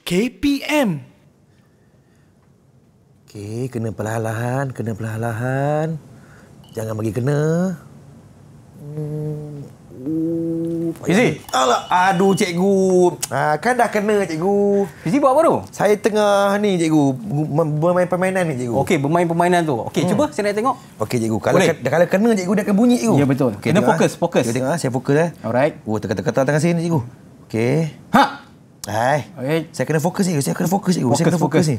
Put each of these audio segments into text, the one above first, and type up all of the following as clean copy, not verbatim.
KPM. Okey, kena perlahan-lahan. Jangan bagi kena. Fizi. Alah, aduh cikgu. Kan dah kena cikgu. Fizi buat apa tu? Saya tengah ni cikgu, bermain permainan ni cikgu. Okey, bermain permainan tu. Okey, cuba saya nak tengok. Okey cikgu, kalau kena cikgu dia akan bunyi cikgu. Ya betul. Okay, kena fokus. Cikgu tengok saya fokus Alright. Tekan tangan sini cikgu. Okey. Hai. Alright. Saya kena fokus cikgu, saya kena fokus ni.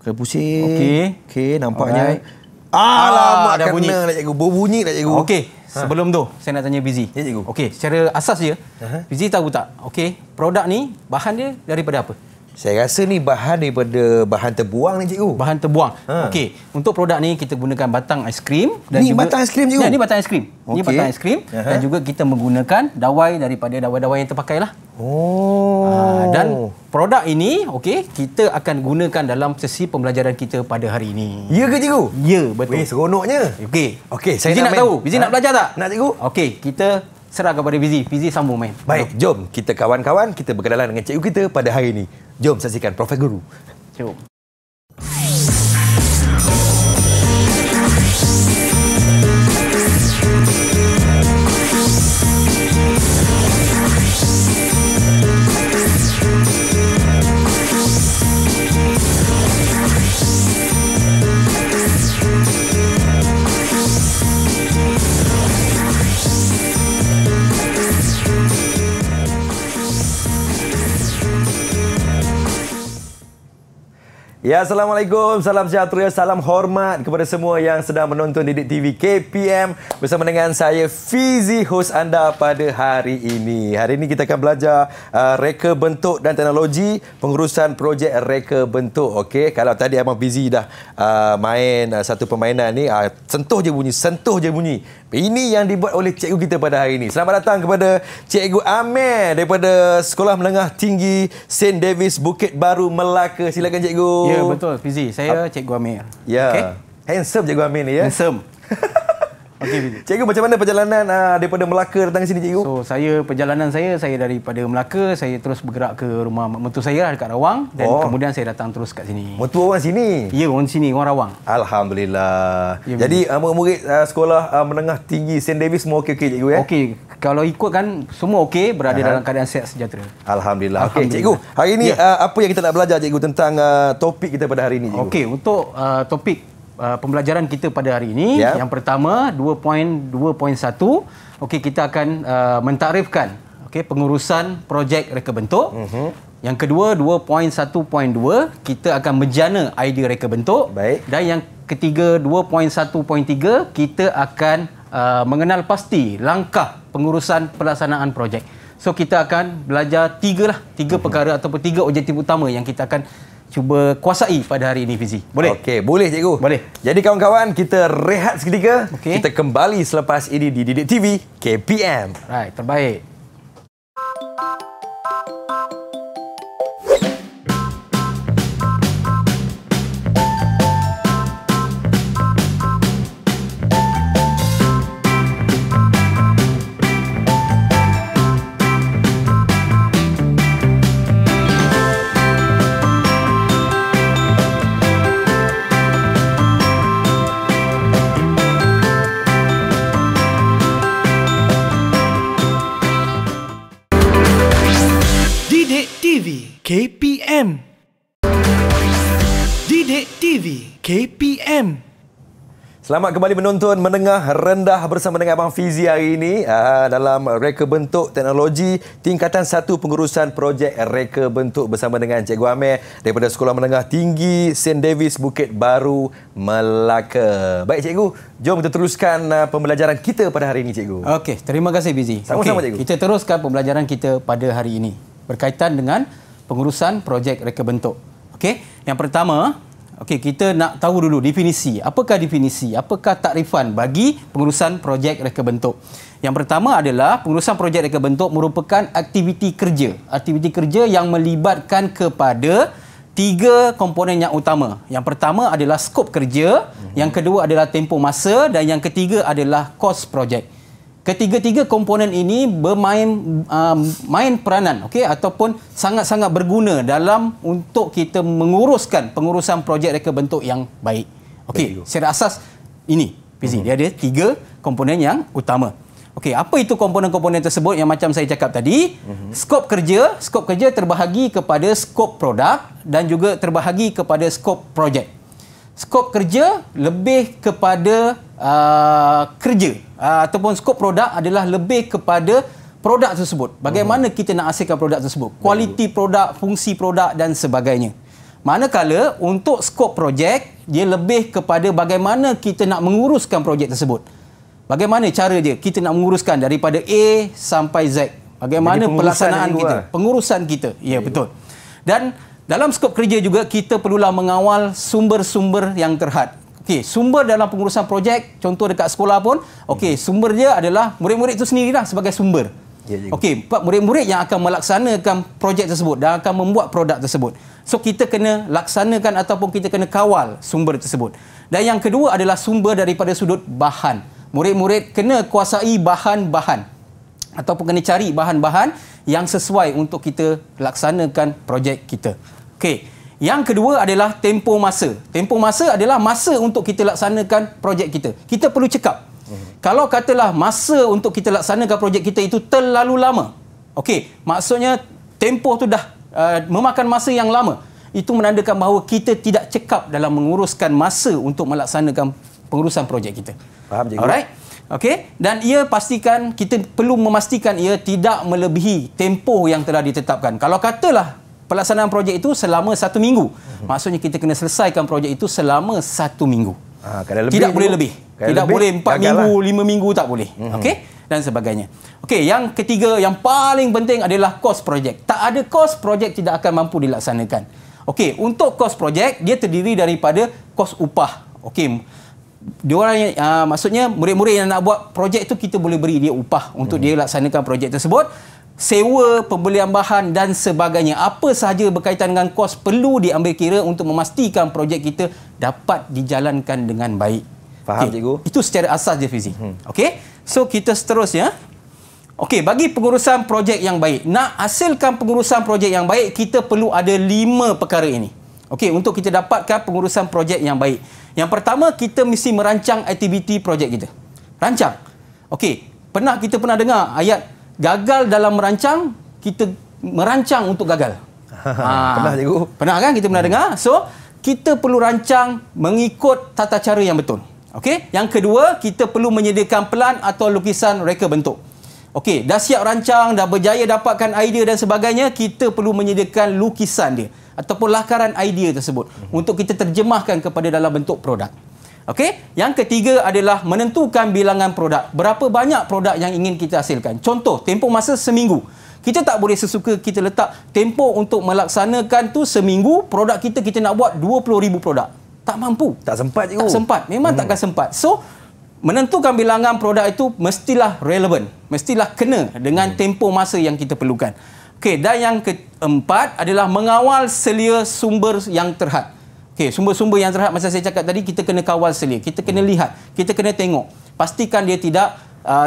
Kena pusing. Okey, nampaknya. Alamak, dah bunyi. Kena lah cikgu. Berbunyi dah cikgu. Okey, sebelum tu saya nak tanya Fizi. Ya cikgu. Okey, secara asas je. Fizi tahu tak? Okey, produk ni bahan dia daripada apa? Saya rasa ni bahan daripada bahan terbuang ni cikgu. Bahan terbuang. Okey, untuk produk ni kita gunakan batang aiskrim dan ni juga batang aiskrim cikgu. Ya, ni batang aiskrim. Ni Okey. batang aiskrim dan juga kita menggunakan dawai daripada dawai-dawai yang terpakai lah. Dan produk ini okey, kita akan gunakan dalam sesi pembelajaran kita pada hari ini. Ya ke cikgu? Ya, betul. Weh, seronoknya. Okey, saya Fizi nak tahu. Fizi nak belajar tak? Nak cikgu. Okey, kita serah kepada Fizi. Fizi sambung main. Baik, jom kita kawan-kawan kita berkenalan dengan cikgu kita pada hari ini. Jom saksikan Profil Guru. Jom. Ya, Assalamualaikum, salam sejahtera, salam hormat kepada semua yang sedang menonton Didik TV KPM bersama dengan saya Fizi, hos anda pada hari ini. Hari ini kita akan belajar reka bentuk dan teknologi pengurusan projek reka bentuk. Okey, kalau tadi Abang Fizi dah main satu permainan ni, sentuh je bunyi. Ini yang dibuat oleh cikgu kita pada hari ini. Selamat datang kepada Cikgu Amir daripada Sekolah Menengah Tinggi St. Davis Bukit Baru, Melaka. Silakan cikgu. Ya, betul Fizi. Saya Cikgu Amir. Ya. Okay? Handsome Cikgu Amir ni ya. Handsome. Okey, Fizi. Cikgu, macam mana perjalanan daripada Melaka datang ke sini cikgu? So, perjalanan saya daripada Melaka, saya terus bergerak ke rumah mentua saya dekat Rawang dan kemudian saya datang terus kat sini. Mentua orang sini? Ya, orang sini, orang Rawang. Alhamdulillah. Ya, jadi murid-murid Sekolah Menengah Tinggi St. Davis semua okey-okey cikgu ya? Okey, kalau ikut kan semua okey, berada dalam keadaan sihat sejahtera. Alhamdulillah. Okey cikgu, hari ini apa yang kita nak belajar cikgu tentang topik kita pada hari ini cikgu? Okey, untuk topik pembelajaran kita pada hari ini, yang pertama 2.2.1, okey, kita akan mentarifkan pengurusan projek reka bentuk. Yang kedua 2.1.2, kita akan menjana idea reka bentuk. Baik. Dan yang ketiga 2.1.3, kita akan mengenal pasti langkah pengurusan pelaksanaan projek. So kita akan belajar tiga perkara ataupun tiga objektif utama yang kita akan cuba kuasai pada hari ini, Fizi. Boleh? Okey, boleh cikgu. Boleh. Jadi kawan-kawan, kita rehat seketika. Okey. Kita kembali selepas ini di Didik TV KPM. Right, terbaik. KPM. Didik TV KPM. Selamat kembali menonton Menengah Rendah bersama dengan Abang Fizi hari ini dalam reka bentuk teknologi tingkatan 1 pengurusan projek reka bentuk bersama dengan Cikgu Amir daripada Sekolah Menengah Tinggi St. Davis Bukit Baru, Melaka. Baik cikgu, jom kita teruskan pembelajaran kita pada hari ini cikgu. Okey, terima kasih Fizi. Sama-sama cikgu. Kita teruskan pembelajaran kita pada hari ini berkaitan dengan pengurusan projek reka bentuk. Okey, yang pertama, kita nak tahu dulu definisi. Apakah definisi? Apakah takrifan bagi pengurusan projek reka bentuk? Yang pertama adalah pengurusan projek reka bentuk merupakan aktiviti kerja. Aktiviti kerja yang melibatkan kepada 3 komponen yang utama. Yang pertama adalah skop kerja, yang kedua adalah tempoh masa dan yang ketiga adalah kos projek. ketiga-tiga komponen ini main peranan, okey, ataupun sangat-sangat berguna dalam untuk kita menguruskan pengurusan projek reka bentuk yang baik. Okey, secara asas ini Fizi, dia ada 3 komponen yang utama. Okey, apa itu komponen-komponen tersebut yang macam saya cakap tadi? Skop kerja terbahagi kepada skop produk dan juga terbahagi kepada skop projek. Skop kerja lebih kepada kerja ataupun skop produk adalah lebih kepada produk tersebut. Bagaimana kita nak hasilkan produk tersebut? Kualiti produk, fungsi produk dan sebagainya. Manakala untuk skop projek, dia lebih kepada bagaimana kita nak menguruskan projek tersebut. Bagaimana cara dia kita nak menguruskan daripada A sampai Z. Bagaimana pelaksanaan kita, pengurusan kita. Ya, betul. Dan dalam skop kerja juga kita perlulah mengawal sumber-sumber yang terhad. Okey, sumber dalam pengurusan projek, contoh dekat sekolah pun, okey, sumber dia adalah murid-murid itu sendirilah sebagai sumber. Okey, murid-murid yang akan melaksanakan projek tersebut dan akan membuat produk tersebut. So kita kena laksanakan ataupun kita kena kawal sumber tersebut. Dan yang kedua adalah sumber daripada sudut bahan. Murid-murid kena kuasai bahan-bahan ataupun kena cari bahan-bahan yang sesuai untuk kita laksanakan projek kita. Okey, yang kedua adalah tempoh masa. Tempoh masa adalah masa untuk kita laksanakan projek kita. Kita perlu cekap. Kalau katalah masa untuk kita laksanakan projek kita itu terlalu lama. Okey, maksudnya tempoh tu dah memakan masa yang lama. Itu menandakan bahawa kita tidak cekap dalam menguruskan masa untuk melaksanakan pengurusan projek kita. Faham, cikgu? Alright. Okey, dan kita perlu memastikan ia tidak melebihi tempoh yang telah ditetapkan. Kalau katalah pelaksanaan projek itu selama 1 minggu, maksudnya kita kena selesaikan projek itu selama 1 minggu. Tidak boleh lebih. Tidak boleh 4 minggu, 5 minggu, tak boleh. Okey, dan sebagainya. Okey, yang ketiga yang paling penting adalah kos projek. Tak ada kos, projek tidak akan mampu dilaksanakan. Okey, untuk kos projek dia terdiri daripada kos upah. Okey, diorang maksudnya murid-murid yang nak buat projek itu kita boleh beri dia upah untuk dia laksanakan projek tersebut. Sewa, pembelian bahan dan sebagainya. Apa sahaja berkaitan dengan kos perlu diambil kira untuk memastikan projek kita dapat dijalankan dengan baik. Faham, cikgu? Itu secara asas je, Fizi. Okey, so kita seterusnya. Okey, bagi pengurusan projek yang baik, nak hasilkan pengurusan projek yang baik, kita perlu ada 5 perkara ini. Okey, untuk kita dapatkan pengurusan projek yang baik. Yang pertama, kita mesti merancang aktiviti projek kita. Rancang. Okey, kita pernah dengar ayat gagal dalam merancang, kita merancang untuk gagal. Pernah, cikgu? Pernah kan kita pernah dengar? So, kita perlu rancang mengikut tata cara yang betul. Okey, yang kedua, kita perlu menyediakan pelan atau lukisan reka bentuk. Okey, dah siap rancang, dah berjaya dapatkan idea dan sebagainya, kita perlu menyediakan lukisan dia ataupun lakaran idea tersebut untuk kita terjemahkan kepada dalam bentuk produk. Okey, yang ketiga adalah menentukan bilangan produk. Berapa banyak produk yang ingin kita hasilkan. Contoh, tempoh masa seminggu. Kita tak boleh sesuka kita letak tempoh untuk melaksanakan tu seminggu, produk kita nak buat 20,000 produk. Tak mampu. Tak sempat, cikgu. Tak sempat. Memang takkan sempat. So, menentukan bilangan produk itu mestilah relevan. Mestilah kena dengan tempoh masa yang kita perlukan. Okey, dan yang keempat adalah mengawal selia sumber yang terhad. Okey, sumber-sumber yang terhad macam saya cakap tadi, kita kena kawal selia. Kita kena lihat. Kita kena tengok. Pastikan dia tidak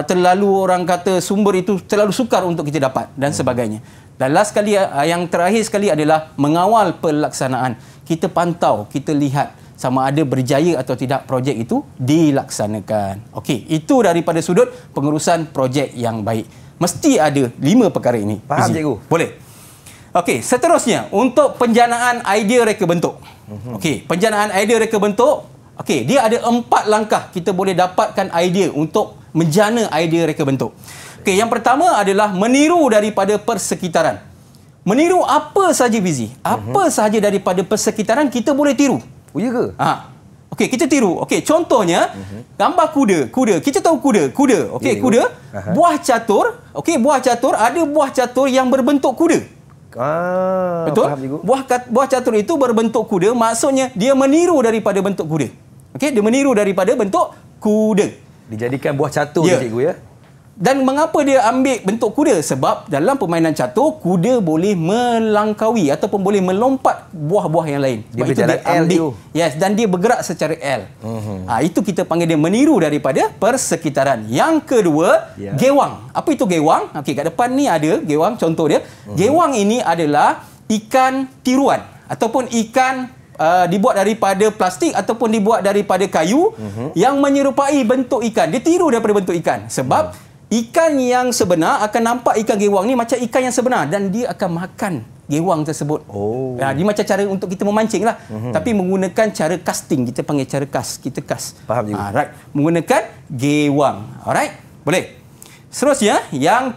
terlalu, orang kata sumber itu terlalu sukar untuk kita dapat dan sebagainya. Dan last sekali, yang terakhir sekali adalah mengawal pelaksanaan. Kita pantau, kita lihat sama ada berjaya atau tidak projek itu dilaksanakan. Okey, itu daripada sudut pengurusan projek yang baik. Mesti ada 5 perkara ini. Faham, cikgu? Boleh. Okey, seterusnya untuk penjanaan idea reka bentuk. Okey, penjanaan idea reka bentuk. Okey, dia ada 4 langkah kita boleh dapatkan idea untuk menjana idea reka bentuk. Okey, yang pertama adalah meniru daripada persekitaran. Meniru apa saja, Fizi? Apa sahaja daripada persekitaran kita boleh tiru. Oh, ya ke? Okey, kita tiru. Okey, contohnya gambar kuda. Kita tahu kuda. Okey, kuda. Buah catur. Okey, buah catur, ada buah catur yang berbentuk kuda. Betul? Faham, cikgu? Buah catur itu berbentuk kuda, maksudnya dia meniru daripada bentuk kuda. Okey, dia meniru daripada bentuk kuda. Dijadikan buah catur, cikgu, ya? Dan mengapa dia ambil bentuk kuda? Sebab dalam permainan catur, kuda boleh melangkaui ataupun boleh melompat buah-buah yang lain. Dia Sebab itu berjalan dia ambil, L. yes, dan dia bergerak secara L. Itu kita panggil dia meniru daripada persekitaran. Yang kedua, gewang. Apa itu gewang? Okey, kat depan ni ada gewang, contoh dia. Gewang ini adalah ikan tiruan ataupun ikan dibuat daripada plastik ataupun dibuat daripada kayu yang menyerupai bentuk ikan. Dia tiru daripada bentuk ikan. Sebab ikan yang sebenar akan nampak ikan gewang ni macam ikan yang sebenar dan dia akan makan gewang tersebut. Dia macam cara untuk kita memancing lah. Tapi menggunakan cara casting. Kita panggil cara cast. Kita cast. Faham juga. Right. Menggunakan gewang. Alright? Boleh. Seterusnya, yang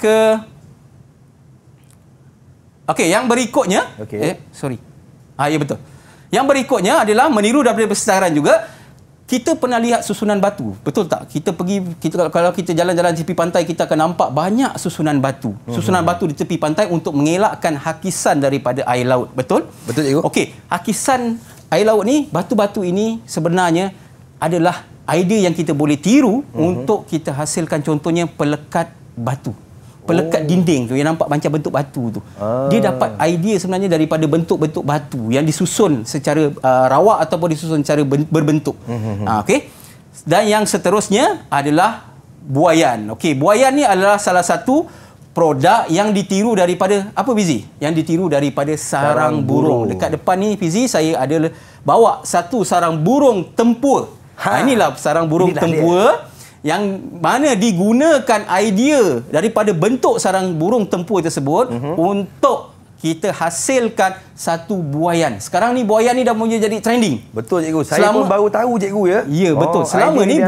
yang berikutnya. Sorry. Ya betul. Yang berikutnya adalah meniru daripada persekitaran juga. Kita pernah lihat susunan batu, betul tak? Kalau kita jalan-jalan di tepi pantai, kita akan nampak banyak susunan batu. Susunan batu di tepi pantai untuk mengelakkan hakisan daripada air laut, betul? Betul, cikgu. Okey, hakisan air laut ni, batu-batu ini sebenarnya adalah idea yang kita boleh tiru untuk kita hasilkan contohnya pelekat batu. Pelekat dinding tu yang nampak macam bentuk batu tu. Dia dapat idea sebenarnya daripada bentuk-bentuk batu yang disusun secara rawak ataupun disusun secara berbentuk. Okey. Dan yang seterusnya adalah buaian. Okey, buaian ni adalah salah satu produk yang ditiru daripada apa, Fizi? Yang ditiru daripada sarang burung. Dekat depan ni, Fizi, saya ada bawa satu sarang burung tempur. Inilah sarang burung tempur. Yang mana digunakan idea daripada bentuk sarang burung tempur tersebut untuk kita hasilkan satu buaian. Sekarang ni buaian ni dah mula jadi trending. Betul, cikgu. Saya pun baru tahu, cikgu, ya. Ya, betul. Selama ni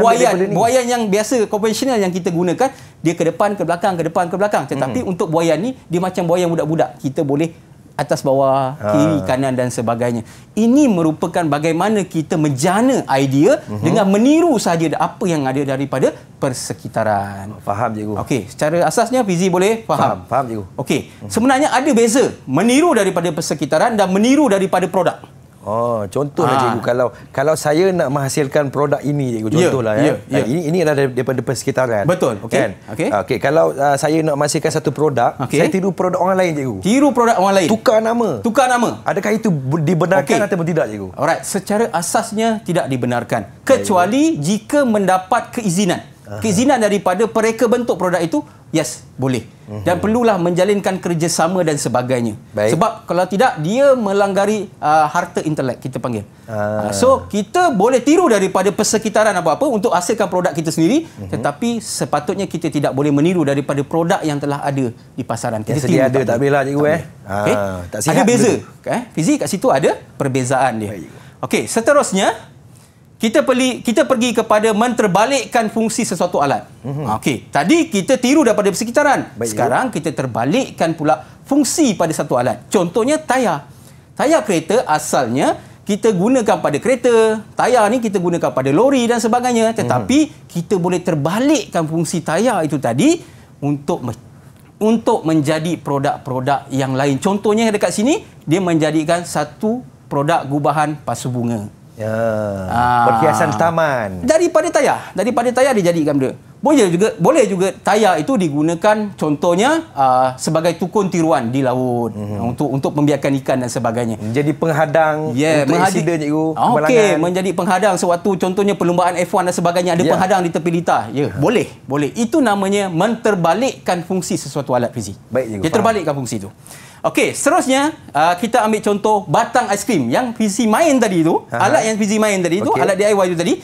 buaian yang biasa konvensional yang kita gunakan, dia ke depan, ke belakang, ke depan, ke belakang. Tetapi untuk buaian ni, dia macam buaian budak-budak. Kita boleh atas bawah, kiri, kanan dan sebagainya. Ini merupakan bagaimana kita menjana idea dengan meniru sahaja apa yang ada daripada persekitaran. Faham, cikgu. Okey, secara asasnya Fizi boleh faham? Faham, cikgu. Okey, sebenarnya ada beza meniru daripada persekitaran dan meniru daripada produk. Contohlah, cikgu, kalau saya nak menghasilkan produk ini, cikgu, contohlah, ini adalah daripada persekitaran. Betul. Okey. Kan? Okey, kalau saya nak menghasilkan satu produk, saya tiru produk orang lain, cikgu. Tiru produk orang lain. Tukar nama. Adakah itu dibenarkan ataupun tidak, cikgu? Alright, secara asasnya tidak dibenarkan kecuali jika mendapat keizinan. Keizinan daripada pereka bentuk produk itu, yes, boleh. Dan perlulah menjalinkan kerjasama dan sebagainya. Sebab kalau tidak, dia melanggari harta intelek, kita panggil. So, kita boleh tiru daripada persekitaran apa-apa untuk hasilkan produk kita sendiri, tetapi sepatutnya kita tidak boleh meniru daripada produk yang telah ada di pasaran. Yang sedia ada, tak boleh lah, cikgu. Ada beza. Fizi, kat situ ada perbezaan dia. Okey, seterusnya, kita pergi kepada menterbalikkan fungsi sesuatu alat. Okey, tadi kita tiru daripada persekitaran. Sekarang kita terbalikkan pula fungsi pada satu alat. Contohnya tayar. Tayar kereta asalnya kita gunakan pada kereta. Tayar ni kita gunakan pada lori dan sebagainya. Tetapi kita boleh terbalikkan fungsi tayar itu tadi untuk menjadi produk-produk yang lain. Contohnya dekat sini, dia menjadikan satu produk gubahan pasu bunga. Perhiasan taman. Daripada tayar dijadikan benda. Boleh juga tayar itu digunakan contohnya sebagai tukun tiruan di laut untuk membiarkan ikan dan sebagainya. Menjadi penghadang untuk insiden, cikgu. Okey, menjadi penghadang sewaktu contohnya perlumbaan F1 dan sebagainya, ada penghadang di tepi litar. Boleh. Itu namanya menterbalikkan fungsi sesuatu alat, Fizi. Baik, cikgu. Dia terbalikkan fungsi itu. Okey, seterusnya kita ambil contoh batang aiskrim yang Fizi main tadi itu. Alat yang Fizi main tadi itu, alat DIY itu tadi,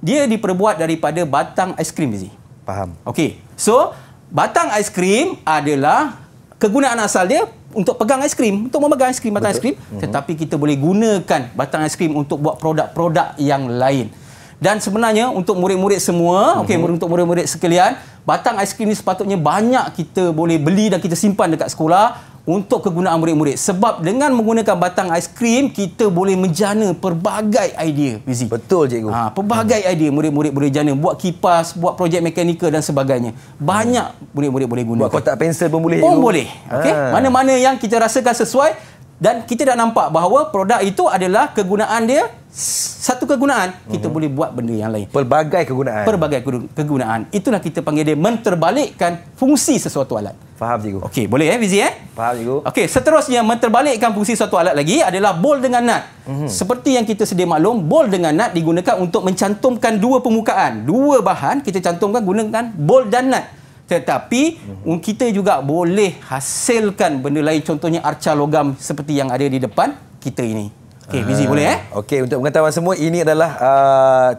dia diperbuat daripada batang aiskrim, Fizi. Faham. Okey. So, batang aiskrim adalah kegunaan asal dia untuk pegang aiskrim, untuk memegang aiskrim, batang aiskrim, tetapi kita boleh gunakan batang aiskrim untuk buat produk-produk yang lain. Dan sebenarnya untuk murid-murid semua, untuk murid-murid sekalian, batang aiskrim ni sepatutnya banyak kita boleh beli dan kita simpan dekat sekolah untuk kegunaan murid-murid. Sebab dengan menggunakan batang aiskrim, kita boleh menjana pelbagai idea, Fizi. Betul, cikgu. Pelbagai idea murid-murid boleh jana. Buat kipas, buat projek mekanikal dan sebagainya. Banyak murid-murid boleh guna. Buat kotak pensel pun boleh, cikgu. Pun boleh. Okay? Mana-mana yang kita rasakan sesuai, dan kita dah nampak bahawa produk itu adalah kegunaan dia satu kegunaan, kita boleh buat benda yang lain. Pelbagai kegunaan. Pelbagai kegunaan. Itulah kita panggil dia menterbalikkan fungsi sesuatu alat. Faham cikgu. Okey, boleh Fizi Faham cikgu. Okey, seterusnya menterbalikkan fungsi suatu alat lagi adalah bol dengan nut. Seperti yang kita sedia maklum, bol dengan nut digunakan untuk mencantumkan dua permukaan. Dua bahan kita cantumkan gunakan bol dan nut. Tetapi kita juga boleh hasilkan benda lain, contohnya arca logam seperti yang ada di depan kita ini. Okey, Fizi boleh Okey, untuk pengetahuan semua, ini adalah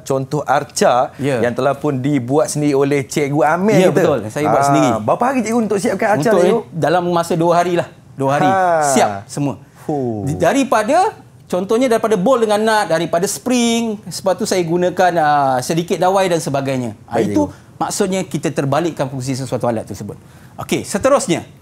contoh arca yang telah pun dibuat sendiri oleh Cikgu Amir kita. Ya, kita. betul. Saya buat sendiri. Berapa hari cikgu untuk siapkan arca untuk cikgu? Dalam masa 2 hari lah. 2 hari siap semua. Daripada contohnya daripada bol dengan nut, daripada spring, sebab tu saya gunakan sedikit dawai dan sebagainya. Itu maksudnya kita terbalikkan fungsi sesuatu alat tersebut. Okey, seterusnya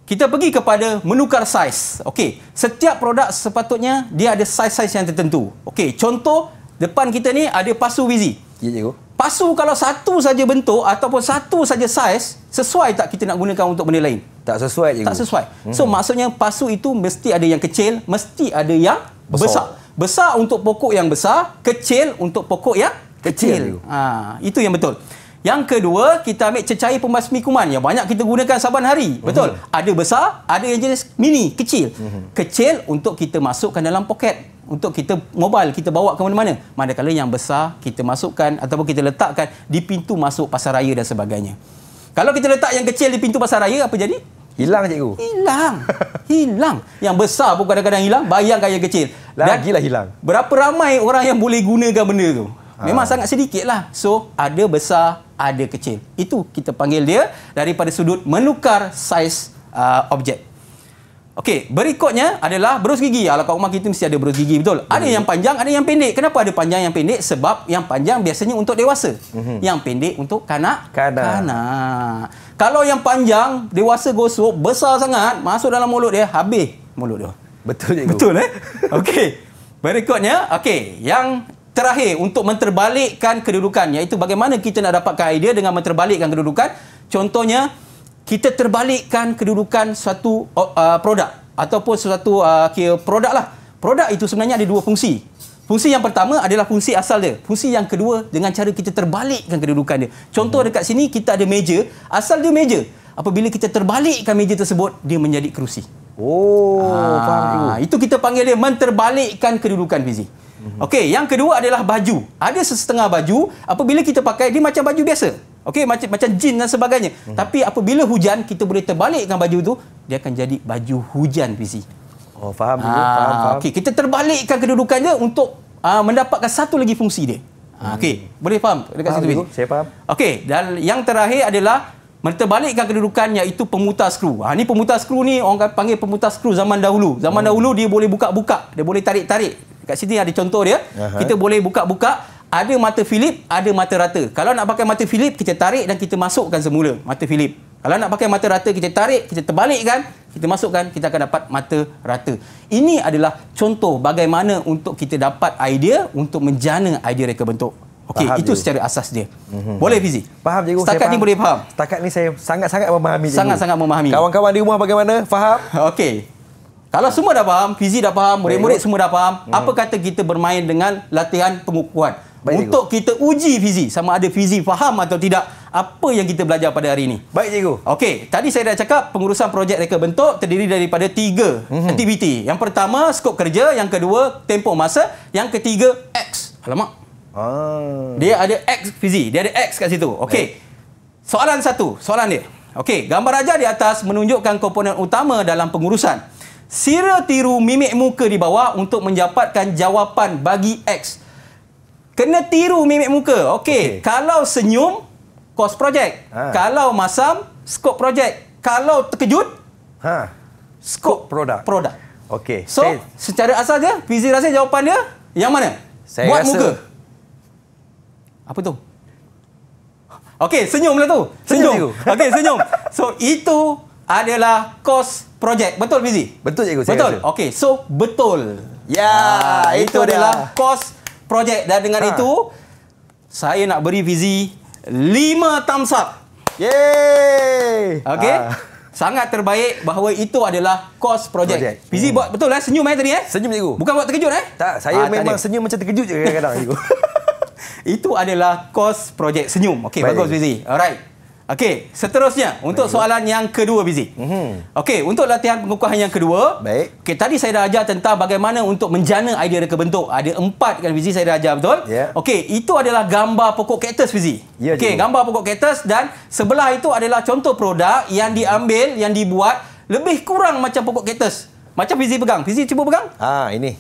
kita pergi kepada menukar saiz. Okey, setiap produk sepatutnya dia ada saiz-saiz yang tertentu. Okey, contoh depan kita ni ada pasu Fizi. Ya cikgu. Pasu kalau satu saja bentuk ataupun satu saja saiz, sesuai tak kita nak gunakan untuk benda lain? Tak sesuai cikgu. Tak sesuai. So maksudnya pasu itu mesti ada yang kecil, mesti ada yang besar. Besar untuk pokok yang besar, kecil untuk pokok yang kecil. Itu yang betul. Yang kedua, kita ambil cecair pembasmi kuman yang banyak kita gunakan saban hari. Betul? Ada besar, ada yang jenis mini, kecil. Kecil untuk kita masukkan dalam poket. Untuk kita mobile, kita bawa ke mana-mana. Manakala yang besar, kita masukkan ataupun kita letakkan di pintu masuk pasaraya dan sebagainya. Kalau kita letak yang kecil di pintu pasaraya, apa jadi? Hilang cikgu. Hilang. Yang besar pun kadang-kadang hilang, bayangkan yang kecil. Lagilah hilang. Berapa ramai orang yang boleh gunakan benda tu? Memang sangat sedikit lah. So, ada besar, ada kecil. Itu kita panggil dia daripada sudut menukar saiz objek. Okey, berikutnya adalah berus gigi. Kalau kat rumah kita mesti ada berus gigi, betul? Ada yang panjang, ada yang pendek. Kenapa ada panjang yang pendek? Sebab yang panjang biasanya untuk dewasa. Yang pendek untuk kanak-kanak. Kalau yang panjang, dewasa gosok, besar sangat, masuk dalam mulut dia, habis mulut dia. Betul cikgu. Betul Okey. Berikutnya, yang terakhir untuk menterbalikkan kedudukan, iaitu bagaimana kita nak dapatkan idea dengan menterbalikkan kedudukan. Contohnya, kita terbalikkan kedudukan suatu produk ataupun suatu produk lah. Produk itu sebenarnya ada dua fungsi. Fungsi yang pertama adalah fungsi asal dia. Fungsi yang kedua dengan cara kita terbalikkan kedudukan dia. Contoh dekat sini kita ada meja, asal dia meja. Apabila kita terbalikkan meja tersebut, dia menjadi kerusi. Faham. Itu kita panggil dia menterbalikkan kedudukan Fizi. Okey, yang kedua adalah baju. Ada sesetengah baju, apabila kita pakai, dia macam baju biasa. Okey, macam jin dan sebagainya. Tapi apabila hujan, kita boleh terbalikkan baju tu, dia akan jadi baju hujan Fizi. Faham. Faham. Okey, kita terbalikkan kedudukan dia untuk mendapatkan satu lagi fungsi dia. Okey, boleh faham dekat situ Fizi? Saya faham. Okey, dan yang terakhir adalah menterbalikkan kedudukan, iaitu pemutar skru. Ni pemutar skru ni orang panggil pemutar skru zaman dahulu. Zaman dahulu dia boleh buka-buka, dia boleh tarik-tarik. Kat sini ada contoh dia. Kita boleh buka-buka, ada mata Philip, ada mata rata. Kalau nak pakai mata Philip, kita tarik dan kita masukkan semula mata Philip. Kalau nak pakai mata rata, kita tarik, kita terbalikkan, kita masukkan, kita akan dapat mata rata. Ini adalah contoh bagaimana untuk kita dapat idea untuk menjana idea reka bentuk. Okey, itu secara asas dia. Boleh Fizi? Faham cikgu. Setakat ni boleh faham? Setakat ni saya sangat-sangat memahami cikgu. Sangat-sangat memahami. Kawan-kawan di rumah bagaimana? Faham? Okey. Kalau semua dah faham, Fizi dah faham, murid-murid semua dah faham, apa kata kita bermain dengan latihan pengukuhan? Untuk kita uji Fizi, sama ada Fizi faham atau tidak apa yang kita belajar pada hari ini. Baik cikgu. Okey, tadi saya dah cakap pengurusan projek reka bentuk terdiri daripada 3 aktiviti. Yang pertama, skop kerja. Yang kedua, tempoh masa. Yang ketiga, X. Alamak. Dia ada X Fizi. Dia ada X kat situ. Okey. Soalan satu. Soalan dia. Okey, gambar raja di atas menunjukkan komponen utama dalam pengurusan. Sira tiru mimik muka di bawah untuk mendapatkan jawapan bagi X. Kena tiru mimik muka. Okey. Kalau senyum, kos projek. Kalau masam, skop projek. Kalau terkejut, skop produk. Okey. So, secara asal je, Fizi rasa jawapan dia yang mana? Saya buat rasa muka. Apa tu? Okey, senyumlah tu. Senyum. Okey, senyum. So, itu adalah kos projek. Betul Fizi? Betul cikgu. Betul. Okey, so betul. Ya, itu adalah kos projek, dan dengan itu saya nak beri Fizi 5 thumbs up. Yeay. Okey. sangat terbaik bahawa itu adalah course project. Fizi buat betul senyum tadi Senyum cikgu. Bukan buat terkejut Tak, saya memang senyum macam terkejut je kadang-kadang cikgu. Itu adalah course project senyum. Okey, bagus Fizi. Alright. Okey, seterusnya untuk soalan yang kedua Fizi. Okey, untuk latihan pengukuhan yang kedua. Baik. Okey, tadi saya dah ajar tentang bagaimana untuk menjana idea reka bentuk. Ada 4 kan Fizi saya dah ajar, betul? Ya. Okey, itu adalah gambar pokok kaktus Fizi. Ya, okey, cikgu. gambar pokok kaktus dan sebelah itu adalah contoh produk yang diambil, yang dibuat lebih kurang macam pokok kaktus. Macam Fizi pegang. Fizi cuba pegang. Ini.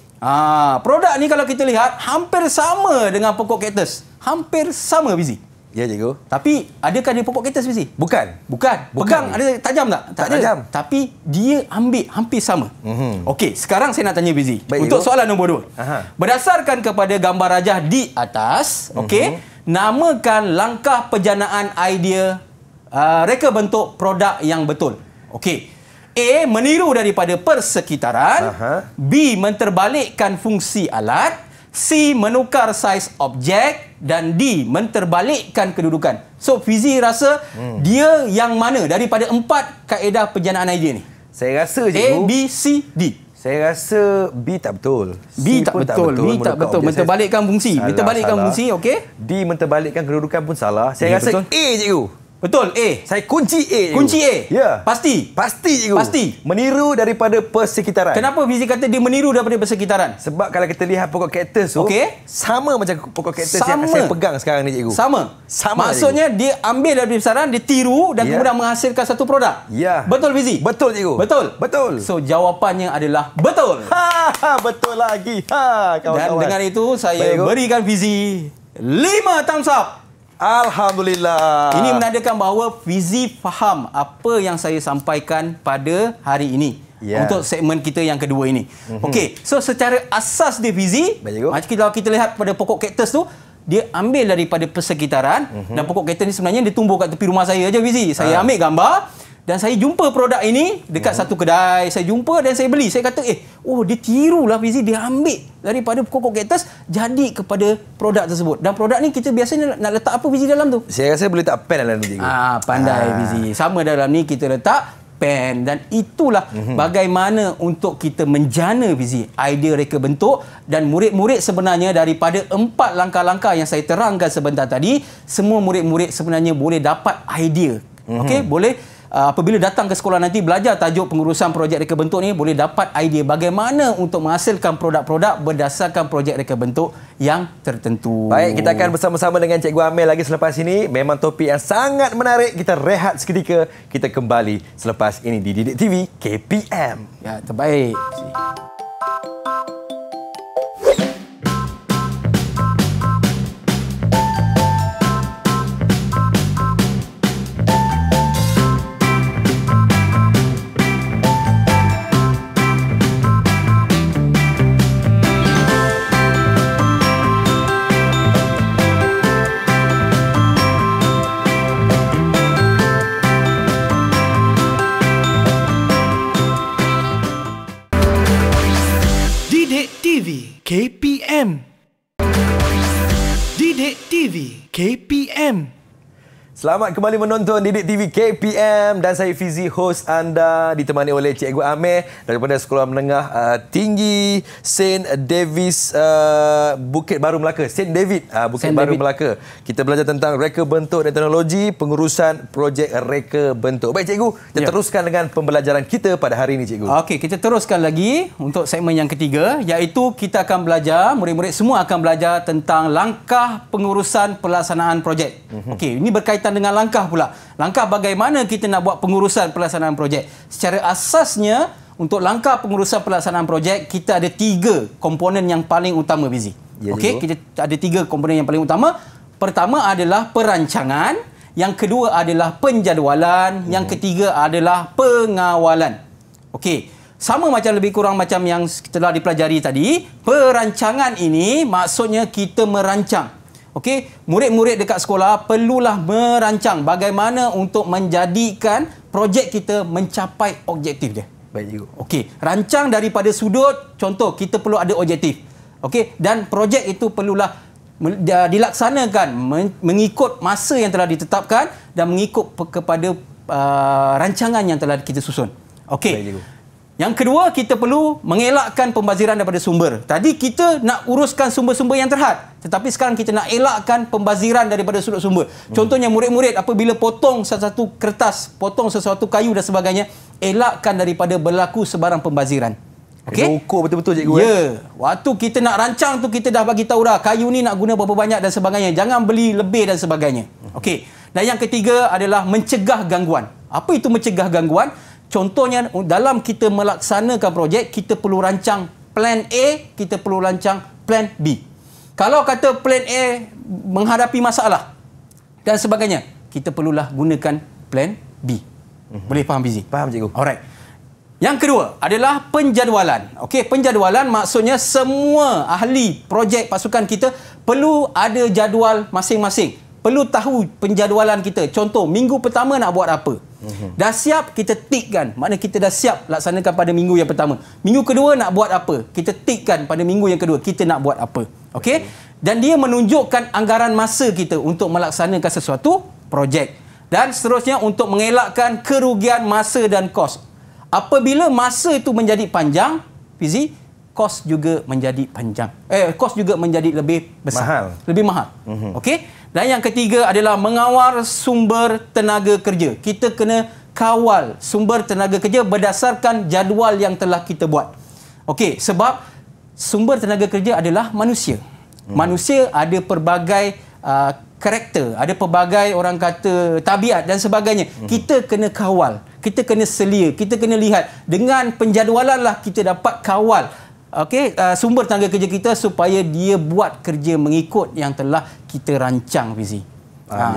Produk ni kalau kita lihat hampir sama dengan pokok kaktus. Hampir sama Fizi. Ya cikgu. Tapi adakah dia pokok kaktus Fizi? Bukan. Pegang ada tajam tak? Tak ada. tajam. Tapi dia ambil hampir sama. Okey, sekarang saya nak tanya Fizi. Baik, untuk cikgu. soalan nombor 2. Berdasarkan kepada gambar rajah di atas, okey, namakan langkah penjanaan idea reka bentuk produk yang betul. Okey. A. Meniru daripada persekitaran. B. Menterbalikkan fungsi alat. C. Menukar saiz objek. Dan D. Menterbalikkan kedudukan. So, Fizi rasa dia yang mana daripada 4 kaedah penjanaan idea ni? Saya rasa A, cikgu. B, C, D. Saya rasa B tak betul. B C tak pun betul. B tak betul. Menterbalikkan fungsi. Menterbalikkan fungsi, okey. D menterbalikkan kedudukan pun salah. Saya Ya, rasa betul. A cikgu. Betul, A. Saya kunci A cikgu. Kunci A? Ya. Pasti? Pasti cikgu. Pasti? Meniru daripada persekitaran. Kenapa Fizi kata dia meniru daripada persekitaran? Sebab kalau kita lihat pokok kaktus tu, Okey. sama macam pokok kaktus Sama. yang saya pegang sekarang ni cikgu. Sama. Sama, Maksudnya dia ambil dari persekitaran, dia tiru dan Ya. kemudian menghasilkan satu produk. Ya. Betul Fizi? Betul cikgu. Betul? Betul. So, jawapannya adalah betul. Betul lagi. Dan Kawan-kawan. dengan itu saya Baik, cikgu. berikan Fizi 5 thumbs up. Alhamdulillah. Ini menandakan bahawa Fizi faham apa yang saya sampaikan pada hari ini. Ya. Untuk segmen kita yang kedua ini. Okey, so secara asas dia Fizi, Baik, cikgu. macam kalau kita lihat pada pokok kaktus tu, dia ambil daripada persekitaran dan pokok kaktus ni sebenarnya dia tumbuh kat tepi rumah saya aja Fizi. Saya ambil gambar dan saya jumpa produk ini dekat satu kedai. Saya jumpa dan saya beli. Saya kata, oh dia tirulah Fizi, dia ambil daripada pokok kaktus jadi kepada produk tersebut. Dan produk ni kita biasanya nak letak apa Fizi dalam tu? Saya rasa boleh tak pen dalam ni cikgu. Pandai Fizi. Sama dalam ni kita letak pen dan itulah bagaimana untuk kita menjana Fizi idea reka bentuk dan murid-murid sebenarnya daripada 4 langkah-langkah yang saya terangkan sebentar tadi, semua murid-murid sebenarnya boleh dapat idea. Okey, boleh apabila datang ke sekolah nanti belajar tajuk pengurusan projek reka bentuk ni, boleh dapat idea bagaimana untuk menghasilkan produk-produk berdasarkan projek reka bentuk yang tertentu. Baik, kita akan bersama-sama dengan Cikgu Amel lagi selepas ini. Memang topik yang sangat menarik. Kita rehat seketika. Kita kembali selepas ini di Didik TV KPM. Ya, terbaik. Didik TV KPM. Didik TV KPM. Selamat kembali menonton Didik TV KPM dan saya Fizi, host anda, ditemani oleh Cikgu Amel daripada Sekolah Menengah Tinggi St. Davis Bukit Baru Melaka. St. David Bukit Baru Melaka. Kita belajar tentang reka bentuk dan teknologi pengurusan projek reka bentuk. Baik cikgu, kita teruskan dengan pembelajaran kita pada hari ini cikgu. Okey, kita teruskan lagi untuk segmen yang ketiga, iaitu kita akan belajar, murid-murid semua akan belajar tentang langkah pengurusan pelaksanaan projek. Okey, ini berkaitan dengan langkah pula. Langkah bagaimana kita nak buat pengurusan pelaksanaan projek. Secara asasnya, untuk langkah pengurusan pelaksanaan projek, kita ada 3 komponen yang paling utama, Fizi. Ya, Okey, kita ada 3 komponen yang paling utama. Pertama adalah perancangan, yang kedua adalah penjadualan, yang ketiga adalah pengawalan. Okey, sama macam lebih kurang macam yang telah dipelajari tadi. Perancangan ini maksudnya kita merancang. Okey, murid-murid dekat sekolah perlulah merancang bagaimana untuk menjadikan projek kita mencapai objektif dia. Baik cikgu. Okey, rancang daripada sudut, contoh kita perlu ada objektif. Okey, dan projek itu perlulah dilaksanakan mengikut masa yang telah ditetapkan dan mengikut kepada rancangan yang telah kita susun. Okey. Baik, cikgu. Yang kedua, kita perlu mengelakkan pembaziran daripada sumber. Tadi kita nak uruskan sumber-sumber yang terhad. Tetapi sekarang kita nak elakkan pembaziran daripada sudut sumber. Contohnya murid-murid apabila potong sesuatu kertas, potong sesuatu kayu dan sebagainya, elakkan daripada berlaku sebarang pembaziran. Okey. Ukur betul-betul cikgu. Ya. Waktu kita nak rancang tu kita dah bagi tahu dah kayu ni nak guna berapa banyak dan sebagainya. Jangan beli lebih dan sebagainya. Okey. Dan yang ketiga adalah mencegah gangguan. Apa itu mencegah gangguan? Contohnya dalam kita melaksanakan projek, kita perlu rancang plan A, kita perlu rancang plan B. Kalau kata plan A menghadapi masalah dan sebagainya, kita perlulah gunakan plan B. Boleh faham Fizi? Faham cikgu. Alright. Yang kedua adalah penjadualan. Okey, penjadualan maksudnya semua ahli projek pasukan kita perlu ada jadual masing-masing. Perlu tahu penjadualan kita. Contoh, minggu pertama nak buat apa? Dah siap, kita tikkan. Maknanya kita dah siap laksanakan pada minggu yang pertama. Minggu kedua nak buat apa? Kita tikkan pada minggu yang kedua. Kita nak buat apa? Okey? Dan dia menunjukkan anggaran masa kita untuk melaksanakan sesuatu projek. Dan seterusnya untuk mengelakkan kerugian masa dan kos. Apabila masa itu menjadi panjang, Fizi, kos juga menjadi panjang. Kos juga menjadi lebih besar. Mahal. Lebih mahal. Okey? Dan yang ketiga adalah mengawal sumber tenaga kerja. Kita kena kawal sumber tenaga kerja berdasarkan jadual yang telah kita buat. Okey, sebab sumber tenaga kerja adalah manusia. Manusia ada pelbagai karakter, ada pelbagai orang kata tabiat dan sebagainya. Kita kena kawal, kita kena selia, kita kena lihat. Dengan penjadualan lah kita dapat kawal sumber tenaga kerja kita supaya dia buat kerja mengikut yang telah kita rancang, Fizi.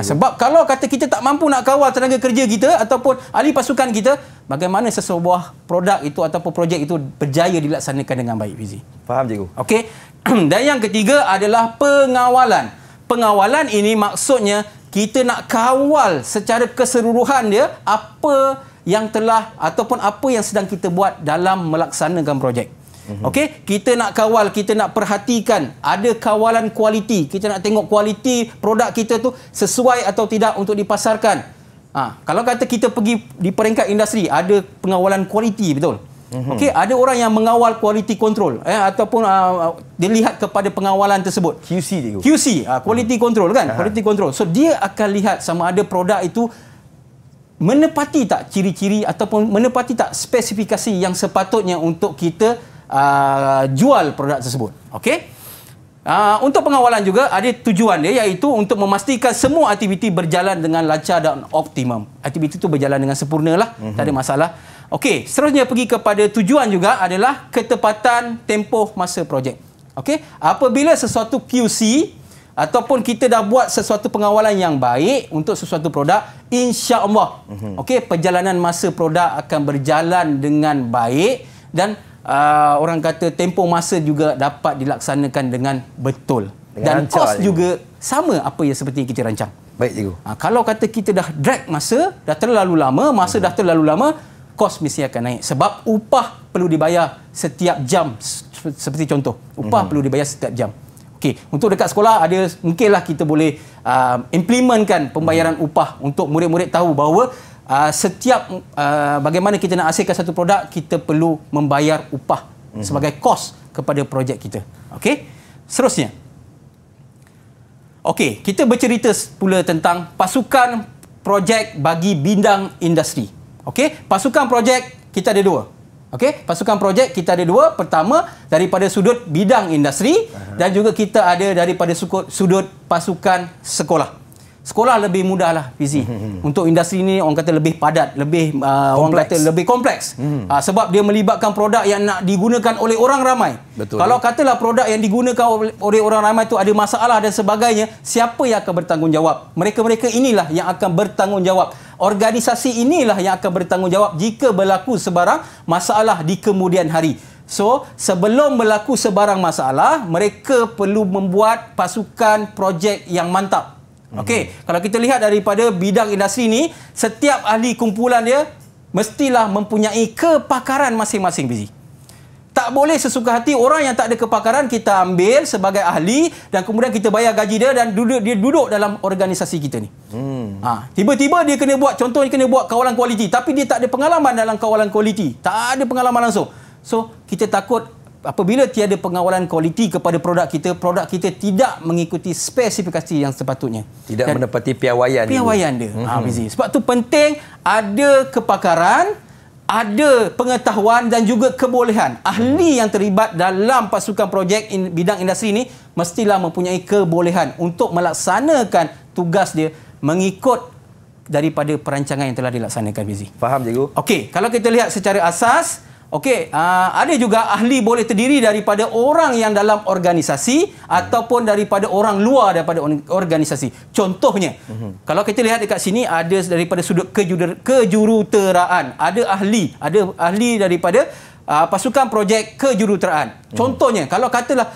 Sebab kalau kata kita tak mampu nak kawal tenaga kerja kita ataupun ahli pasukan kita, bagaimana sesebuah produk itu ataupun projek itu berjaya dilaksanakan dengan baik, Fizi? Faham cikgu. Okey. Dan yang ketiga adalah pengawalan. Pengawalan ini maksudnya kita nak kawal secara keseluruhan dia apa yang telah ataupun apa yang sedang kita buat dalam melaksanakan projek. Okey, kita nak kawal, kita nak perhatikan ada kawalan kualiti. Kita nak tengok kualiti produk kita tu sesuai atau tidak untuk dipasarkan. Kalau kata kita pergi di peringkat industri, ada pengawalan kualiti, betul? Okey, ada orang yang mengawal quality control ataupun dilihat kepada pengawalan tersebut. QC cikgu. QC, quality control kan? Quality control. So dia akan lihat sama ada produk itu menepati tak ciri-ciri ataupun menepati tak spesifikasi yang sepatutnya untuk kita jual produk tersebut. Okey? Untuk pengawalan juga ada tujuan dia, iaitu untuk memastikan semua aktiviti berjalan dengan lancar dan optimum. Aktiviti itu berjalan dengan sempurna lah, tak ada masalah. Okey, seterusnya pergi kepada tujuan juga adalah ketepatan tempoh masa projek. Okey, apabila sesuatu QC ataupun kita dah buat sesuatu pengawalan yang baik untuk sesuatu produk, insya-Allah okey, perjalanan masa produk akan berjalan dengan baik dan orang kata tempoh masa juga dapat dilaksanakan dengan betul. Dan kos juga sama apa yang seperti kita rancang. Baik cikgu. Kalau kata kita dah drag masa, dah terlalu lama, masa dah terlalu lama, kos mesti akan naik. Sebab upah perlu dibayar setiap jam. Seperti contoh, upah perlu dibayar setiap jam. Okey, untuk dekat sekolah ada mungkinlah kita boleh implementkan pembayaran upah untuk murid-murid tahu bahawa setiap bagaimana kita nak hasilkan satu produk, kita perlu membayar upah sebagai kos kepada projek kita. Okey, seterusnya. Okey, kita bercerita pula tentang pasukan projek bagi bidang industri. Okey, pasukan projek kita ada dua. Okey, pasukan projek kita ada dua. Pertama, daripada sudut bidang industri dan juga kita ada daripada sudut pasukan sekolah. Sekolah lebih mudah lah, Fizi. Untuk industri ni orang kata lebih padat, lebih orang kata lebih kompleks. Sebab dia melibatkan produk yang nak digunakan oleh orang ramai. Betul. Kalau katalah produk yang digunakan oleh orang ramai tu ada masalah dan sebagainya, siapa yang akan bertanggungjawab? Mereka-mereka inilah yang akan bertanggungjawab. Organisasi inilah yang akan bertanggungjawab jika berlaku sebarang masalah di kemudian hari. So, sebelum berlaku sebarang masalah, mereka perlu membuat pasukan projek yang mantap. Okey, kalau kita lihat daripada bidang industri ni, setiap ahli kumpulan dia mestilah mempunyai kepakaran masing-masing, Fizi. Tak tak boleh sesuka hati orang yang tak ada kepakaran kita ambil sebagai ahli dan kemudian kita bayar gaji dia dan dia duduk dalam organisasi kita ni. Tiba-tiba dia kena buat, contohnya kena buat kawalan kualiti, tapi dia tak ada pengalaman dalam kawalan kualiti. Tak ada pengalaman langsung. So, kita takut apabila tiada pengawalan kualiti kepada produk kita tidak mengikuti spesifikasi yang sepatutnya. Tidak menepati piawaian dia. Fizi. Sebab tu penting ada kepakaran, ada pengetahuan dan juga kebolehan. Ahli yang terlibat dalam pasukan projek bidang industri ini mestilah mempunyai kebolehan untuk melaksanakan tugas dia mengikut daripada perancangan yang telah dilaksanakan, Fizi. Faham, cikgu? Okey, kalau kita lihat secara asas, ada juga ahli boleh terdiri daripada orang yang dalam organisasi ataupun daripada orang luar daripada organisasi. Contohnya, kalau kita lihat dekat sini ada daripada sudut kejuruteraan, ada ahli daripada pasukan projek kejuruteraan. Contohnya, kalau katalah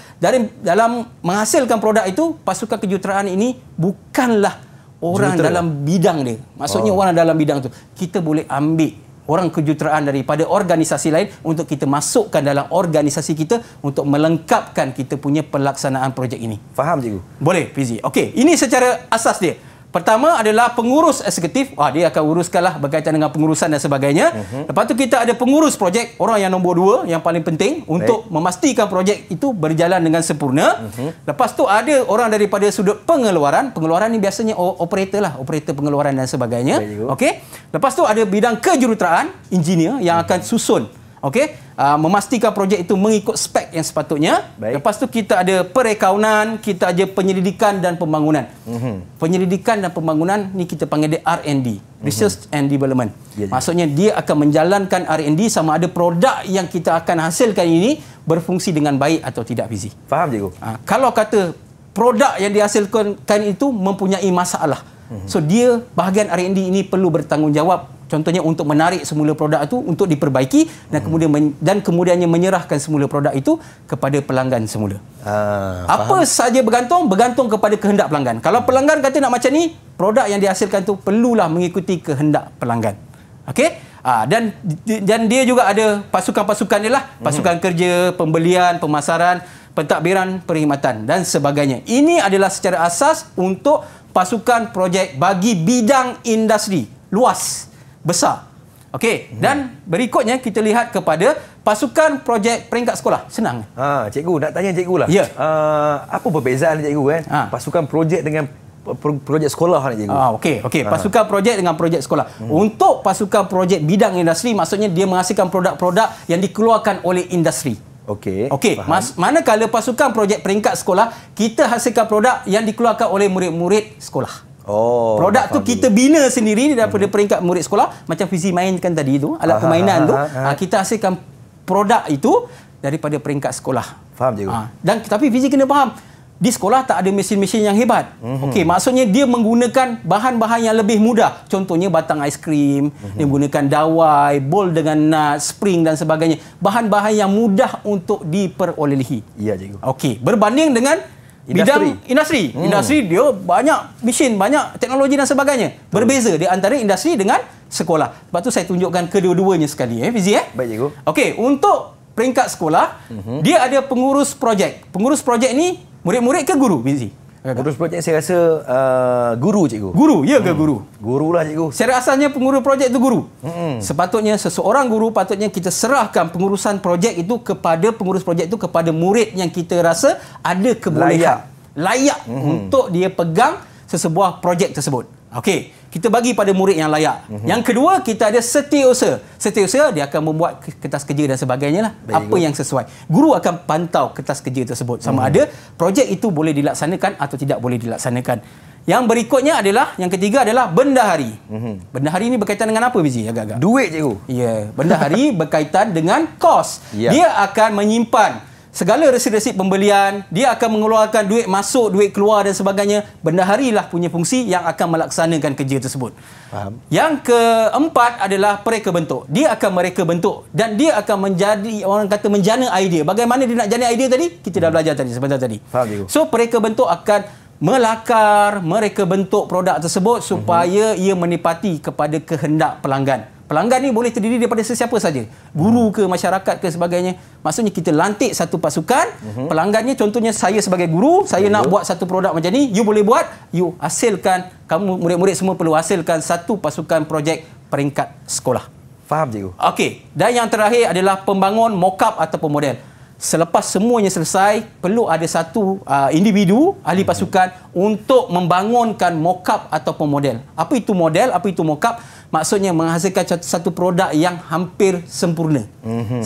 dalam menghasilkan produk itu, pasukan kejuruteraan ini bukanlah orang dalam bidang dia. Maksudnya orang dalam bidang tu. Kita boleh ambil orang kejuruteraan daripada organisasi lain untuk kita masukkan dalam organisasi kita untuk melengkapkan kita punya pelaksanaan projek ini. Faham, cikgu? Boleh, Fizi. Okey, ini secara asas dia. Pertama adalah pengurus eksekutif. Dia akan uruskanlah berkaitan dengan pengurusan dan sebagainya. Lepas tu kita ada pengurus projek, orang yang nombor 2 yang paling penting untuk memastikan projek itu berjalan dengan sempurna. Lepas tu ada orang daripada sudut pengeluaran. Pengeluaran ni biasanya operator pengeluaran dan sebagainya. Okey. Lepas tu ada bidang kejuruteraan, engineer yang akan susun. Okey, memastikan projek itu mengikut spek yang sepatutnya. Lepas tu kita ada perakaunan, kita ada penyelidikan dan pembangunan. Penyelidikan dan pembangunan ni kita panggil dia R&D, Research and Development. Maksudnya dia akan menjalankan R&D sama ada produk yang kita akan hasilkan ini berfungsi dengan baik atau tidak, Fizi. Faham, cikgu? Kalau kata produk yang dihasilkan itu mempunyai masalah, so dia bahagian R&D ini perlu bertanggungjawab. Contohnya untuk menarik semula produk itu untuk diperbaiki dan kemudiannya menyerahkan semula produk itu kepada pelanggan semula. Apa saja bergantung kepada kehendak pelanggan. Kalau pelanggan kata nak macam ni, produk yang dihasilkan tu perlulah mengikuti kehendak pelanggan. Okey? Dan dia juga ada pasukan-pasukan dia lah, pasukan kerja, pembelian, pemasaran, pentadbiran, perkhidmatan dan sebagainya. Ini adalah secara asas untuk pasukan projek bagi bidang industri luas, besar. Okey, dan berikutnya kita lihat kepada pasukan projek peringkat sekolah. Senang. Cikgu, nak tanya cikgu lah. Ya. Apa perbezaan cikgu kan? Pasukan projek dengan projek sekolah ni, cikgu. Okey. Pasukan projek dengan projek sekolah. Untuk pasukan projek bidang industri, maksudnya dia menghasilkan produk-produk yang dikeluarkan oleh industri. Okey. Manakala pasukan projek peringkat sekolah, kita hasilkan produk yang dikeluarkan oleh murid-murid sekolah. Produk tu kita bina sendiri daripada peringkat murid sekolah, macam Fizi mainkan tadi tu, alat permainan tu, kita hasilkan produk itu daripada peringkat sekolah. Faham, cikgu? Dan tapi Fizi kena faham, di sekolah tak ada mesin-mesin yang hebat. Okey, maksudnya dia menggunakan bahan-bahan yang lebih mudah. Contohnya batang aiskrim, dia menggunakan dawai, bol dengan nut, spring dan sebagainya. Bahan-bahan yang mudah untuk diperolehi. Ya, cikgu. Okey, berbanding dengan bidang industri. Industri dia banyak mesin, banyak teknologi dan sebagainya. Berbeza di antara industri dengan sekolah. Sebab tu saya tunjukkan kedua-duanya sekali, Fizi. Baik, cikgu. Okey, untuk peringkat sekolah, dia ada pengurus projek. Pengurus projek ni murid-murid ke guru, Fizi? Pengurus projek saya rasa guru, cikgu. Guru, ya ke guru? Guru lah, cikgu. Secara asalnya pengurus projek itu guru. Sepatutnya seseorang guru patutnya kita serahkan pengurusan projek itu kepada pengurus projek itu kepada murid yang kita rasa ada kebolehan. Layak untuk dia pegang sesebuah projek tersebut. Okey, kita bagi pada murid yang layak. Yang kedua, kita ada setiausaha. Setiausaha dia akan membuat kertas kerja dan sebagainya lah. Apa yang sesuai. Guru akan pantau kertas kerja tersebut sama ada projek itu boleh dilaksanakan atau tidak boleh dilaksanakan. Yang berikutnya adalah, yang ketiga adalah bendahari. Bendahari ni berkaitan dengan apa, Fizi? Agak-agak. Duit, cikgu. Ya, bendahari berkaitan dengan kos. Dia akan menyimpan segala resit-resit pembelian, dia akan mengeluarkan duit masuk, duit keluar dan sebagainya. Bendahari lah punya fungsi yang akan melaksanakan kerja tersebut. Faham. Yang keempat adalah pereka bentuk. Dia akan mereka bentuk dan dia akan menjadi, orang kata menjana idea. Bagaimana dia nak jana idea tadi? Kita dah belajar tadi, sebentar tadi. Faham, cikgu. So, pereka bentuk akan melakar, mereka bentuk produk tersebut supaya ia menepati kepada kehendak pelanggan. Pelanggan ni boleh terdiri daripada sesiapa saja. Guru ke, masyarakat ke, sebagainya. Maksudnya kita lantik satu pasukan, pelanggannya contohnya saya sebagai guru, saya nak buat satu produk macam ni, you boleh buat, you hasilkan, kamu murid-murid semua perlu hasilkan satu pasukan projek peringkat sekolah. Faham cikgu? Okey, dan yang terakhir adalah pembangun mock-up ataupun model. Selepas semuanya selesai, perlu ada satu individu, ahli pasukan untuk membangunkan mock-up ataupun model. Apa itu model? Apa itu mock-up? Maksudnya menghasilkan satu produk yang hampir sempurna.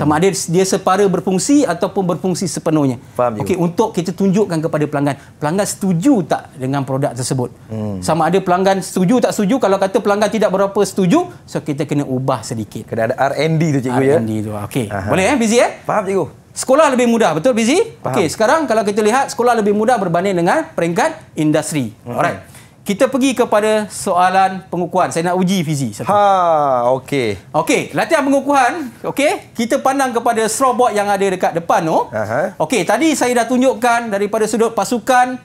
Sama ada dia separa berfungsi ataupun berfungsi sepenuhnya. Faham, okey, untuk kita tunjukkan kepada pelanggan. Pelanggan setuju tak dengan produk tersebut? Sama ada pelanggan setuju tak setuju. Kalau kata pelanggan tidak berapa setuju, so kita kena ubah sedikit. Kena ada R&D tu cikgu ya? R&D tu. Okey. Boleh Fizi Faham cikgu? Sekolah lebih mudah, betul Fizi? Faham. Okey, sekarang kalau kita lihat sekolah lebih mudah berbanding dengan peringkat industri. Alright. Kita pergi kepada soalan pengukuhan. Saya nak uji Fizi satu. Okey. Okey, latihan pengukuhan. Okey, kita pandang kepada strawboard yang ada dekat depan tu. Okey, tadi saya dah tunjukkan daripada sudut pasukan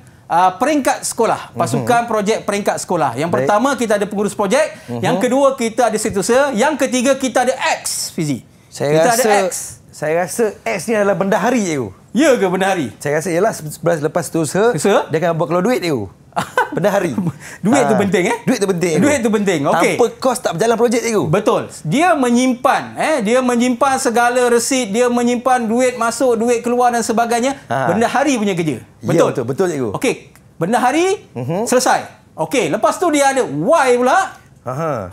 peringkat sekolah. Pasukan projek peringkat sekolah. Yang pertama kita ada pengurus projek, yang kedua kita ada setiausaha, yang ketiga kita ada X, Fizi. Kita ada X. Saya rasa X ni adalah bendahari cikgu. Ya ke bendahari? Saya rasa ialah lepas setiausaha, dia akan buat keluar duit cikgu. Bendahari. Duit tu penting Duit tu penting. Duit tu penting. Okey. Tanpa kos tak berjalan projek cikgu. Betul. Dia menyimpan dia menyimpan segala resit, dia menyimpan duit masuk, duit keluar dan sebagainya. Bendahari punya kerja. Betul. Ya, betul cikgu. Okey. Bendahari selesai. Okey, lepas tu dia ada Y pula.